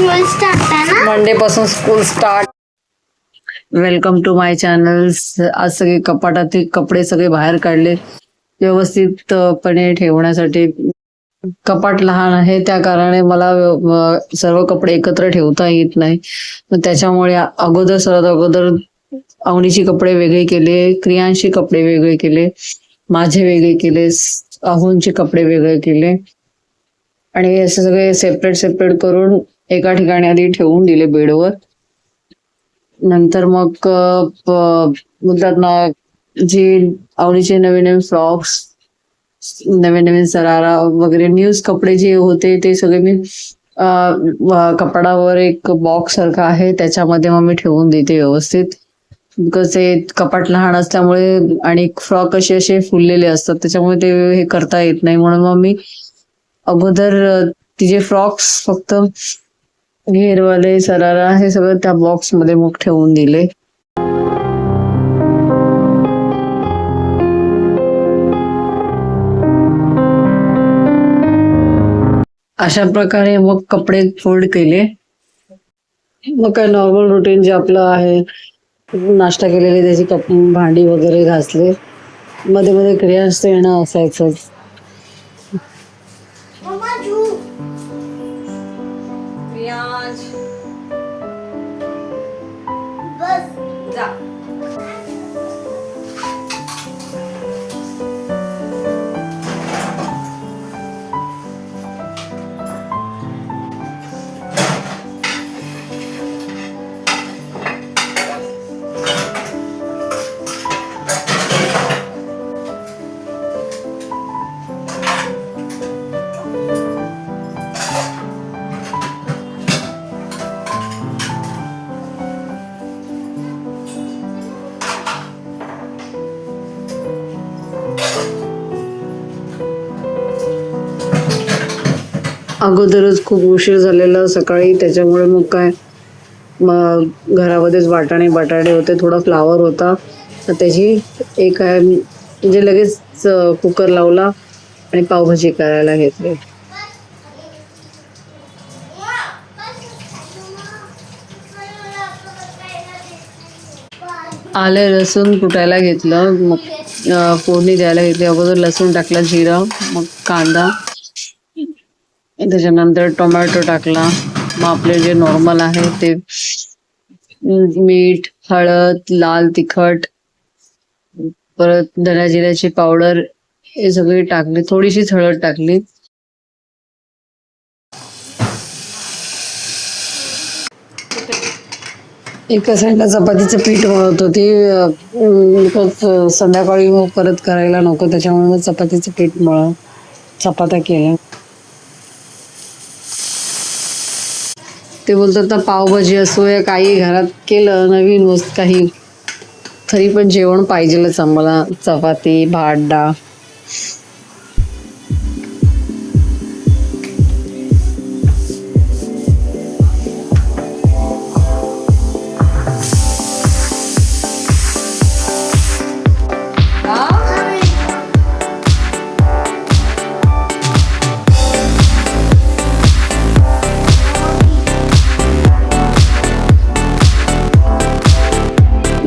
Monday पासून school start. Welcome to my channels. आज सगळे कपाटातील कपडे सगळे बाहेर काढले व्यवस्थितपणे ठेवण्यासाठी. कपाट लहान आहे त्या कारणाने मला सर्व कपडे एकत्र ठेवता येत नाही. मग त्याच्यामुळे सर्वात अगोदर अवनीची कपडे वेगळे केले, क्रियांशी कपडे वेगळे केले, माझे वेगळे केले, अहोंचे कपडे वेगळे केले आणि असे सगळे सेपरेट करून एका ठिकाणी आधी ठेवून दिले बेडवर. नंतर मग बोलतात ना, जे अवनीचे नवीन फ्रॉक्स, नवीन सरारा वगैरे न्यूज कपडे जे होते ते सगळे मी कपडावर एक बॉक्स सारखा आहे त्याच्यामध्ये मग मी ठेवून देते व्यवस्थित. बिकॉज ते कपाट लहान असल्यामुळे आणि फ्रॉक असे फुललेले असतात त्याच्यामुळे ते हे करता येत नाही. म्हणून मग मी अगोदर तिचे फ्रॉक्स फक्त घेरवाले सरारा हे सगळं त्या बॉक्स मध्ये मग ठेवून दिले. अशा प्रकारे मग कपडे फोल्ड केले. मग काय नॉर्मल रुटीन जे आपलं आहे, नाश्ता केलेले त्याची भांडी वगैरे घासले. मध्ये मध्ये क्रियांचं येणं असायचं. अगोदरच खूप उशीर झालेला सकाळी, त्याच्यामुळे मग घरामध्येच बटाटे होते, थोडा फ्लावर होता तर त्याची एक म्हणजे लगेच कुकर लावला आणि पावभाजी करायला घेतली. आले लसूण कुटायला घेतलं, मग फोडणी द्यायला घेतली. अगोदर लसूण टाकला, जिरा, मग कांदा, त्याच्यानंतर टोमॅटो टाकला. मग आपले जे नॉर्मल आहे ते मीठ, हळद, लाल तिखट, परत धना जिऱ्याची पावडर हे सगळे टाकले. थोडीशीच हळद टाकली. एका साईडला चपातीचं पीठ मळत होती. संध्याकाळी मग परत करायला नको त्याच्यामुळे मग चपातीचं पीठ चपात्या केल्या. ते बोलतात ना, पावभाजी असो या काही घरात केलं नवीन वस्तू काही, तरी पण जेवण पाहिजेलच आम्हाला. चपाती, भात, डाळ.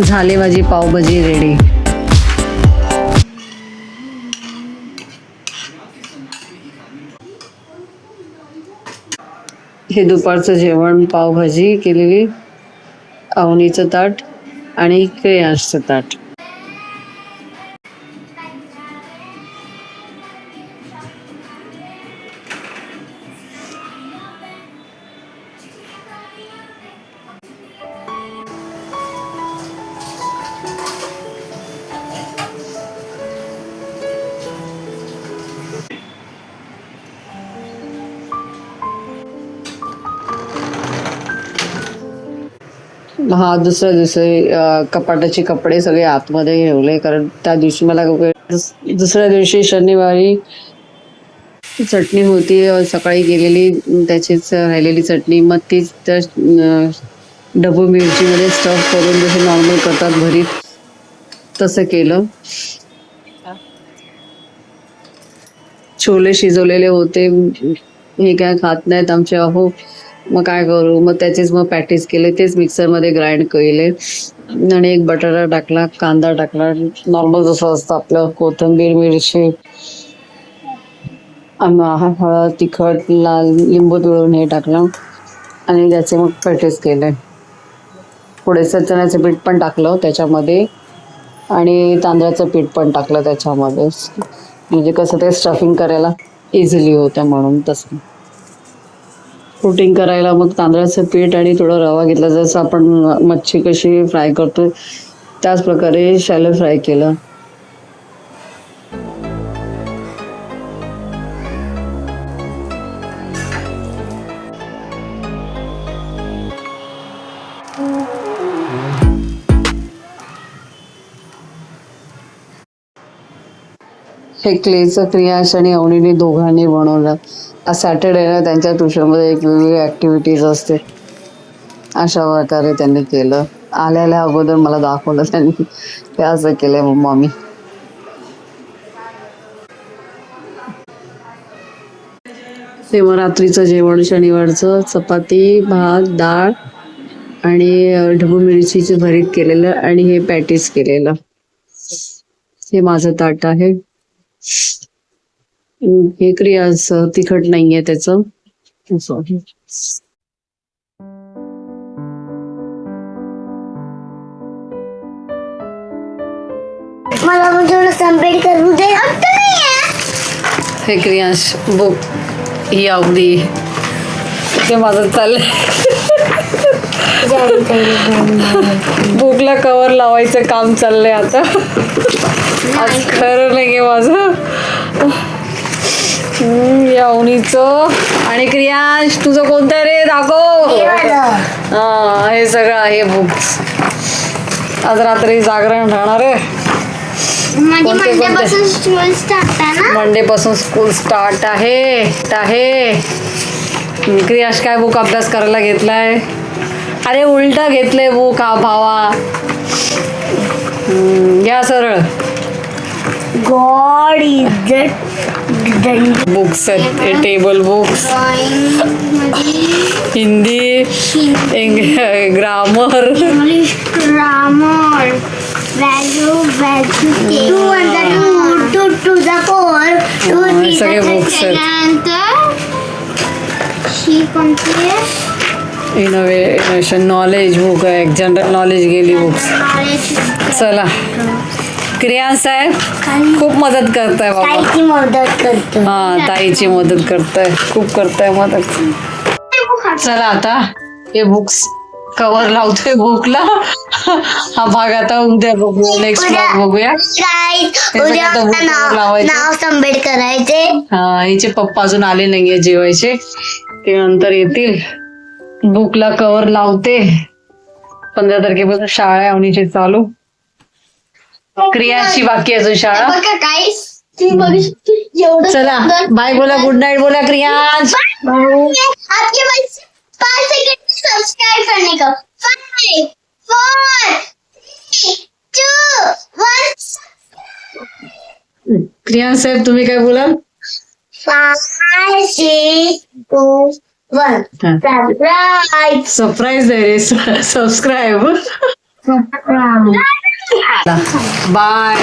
झाली माझी पावभाजी रेडी. हे दुपारचं जेवण, पावभाजी केलेली, अवनीचं ताट आणि क्रियांशचं ताट. हा दुसऱ्या दिवशी कपाटाचे कपडे सगळे आतमध्ये ठेवले, कारण त्या दिवशी मला दुसऱ्या दिवशी शनिवारी चटणी होती सकाळी केलेली, त्याचीच राहिलेली चटणी. मग तीच त्या डबू मिरचीमध्ये स्टफ करून जसे नॉर्मल करतात भरीत तसं केलं. छोले शिजवलेले होते, हे काय खात नाहीत आमचे अहो, मग काय करू, मग त्याचेच मग पॅटीस केले, तेच मिक्सरमध्ये ग्राइंड केले आणि एक बटाटा टाकला, कांदा टाकला, नॉर्मल जसं असतं आपलं, कोथिंबीर, मिरची, हळद, तिखट, लाल लिंबू पिळून हे टाकलं आणि त्याचे मग पॅटीस केले. थोडेसं चण्याचं पीठ पण टाकलं त्याच्यामध्ये आणि तांदळाचं पीठ पण टाकलं त्याच्यामध्ये, म्हणजे कसं ते स्टफिंग करायला इझिली होतं म्हणून. तसं कोटिंग करायला मग तांदळाचं पीठ आणि थोडं रवा घेतला, जसं आपण मच्छी कशी फ्राय करतो त्याच प्रकारे शॅलो फ्राय केलं. हे क्लेचं क्रियाश आणि अवनीने दोघांनी बनवलं. आज सॅटर्डेला त्यांच्या ट्युशनमध्ये एक वेगवेगळी ॲक्टिव्हिटीज असते, अशा प्रकारे त्यांनी केलं. आल्याला अगोदर मला दाखवलं त्यांनी, ते असं केलंय मम्मी. तेव्हा रात्रीचं जेवण शनिवारचं चपाती, भात, डाळ आणि ढबू मिरचीचे भरीत केलेलं आणि हे पॅटीस केलेलं. हे माझं ताट आहे. हे क्रियास तिखट नाहीये त्याचं. मला थोडं संपेड करून दे. हे क्रियांश बुक, ही अवधी, ते माझं चाललंय. बुकला कवर लावायचं काम चाललंय आता. आज खरं नाही माझं. या अवनीचं आणि क्रियांश तुझं कोणतं रे, दाखव. हा, हे सगळं आहे बुक्स. आज रात्री जागरण राहणार आहे. मंडे पासून स्कूल स्टार्ट आहे. क्रियाश काय बुक अभ्यास करायला घेतलाय? अरे उलट घेतलंय बुक, हा भावा. घ्या सरळ. गॉड इज बुक्स आहेत, table books, Hindi, grammar, English grammar, व्हॅल्यू टू द फोर, सगळे बुक्स आहेत. ही कोणती आहे? इनोव्हेशन नॉलेज बुक आहे, जनरल नॉलेज गेली बुक्स. चला, क्रियांश साहेब खूप मदत करताय बाबा. ताईची मदत करतो. हा, ताईची मदत करताय, खूप करताय मदत. चला आता हे बुक्स कवर लावतोय बुकला. हा भाग आता उद्या बघूया, नेक्स्ट भाग बघूया. नाव संपेड करायचे. हा, हिचे पप्पा अजून आले नाहीये जेवायचे, ते नंतर येतील. बुकला कवर लावते. 15 तारखेपासून शाळा आहे अवनीची चालू. क्रियांशी बाकी अजून शाळा. चला बाय बोला, गुड नाईट बोला क्रियांश. आपके बस 5 सेकंड सब्सक्राइब करने का. 5 4 3 2 1. क्रियांश साहेब तुम्ही काय बोला? 5 6 2 1. सबस्क्राइब. सरप्राईज आहे रे, subscribe. Bye,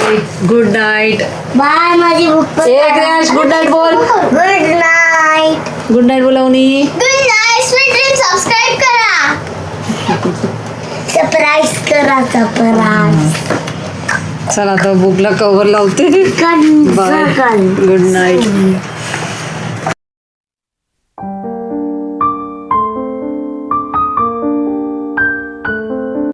good night. Bye माझी बुक. क्रियांश गुड नाईट बोल. Good night. गुड नाईट बोलावणी. Good night. Sweet dream subscribe करा. सरप्राईज करा, सरप्राईज. चला आता बुकला कवर लावते. Bye, good night.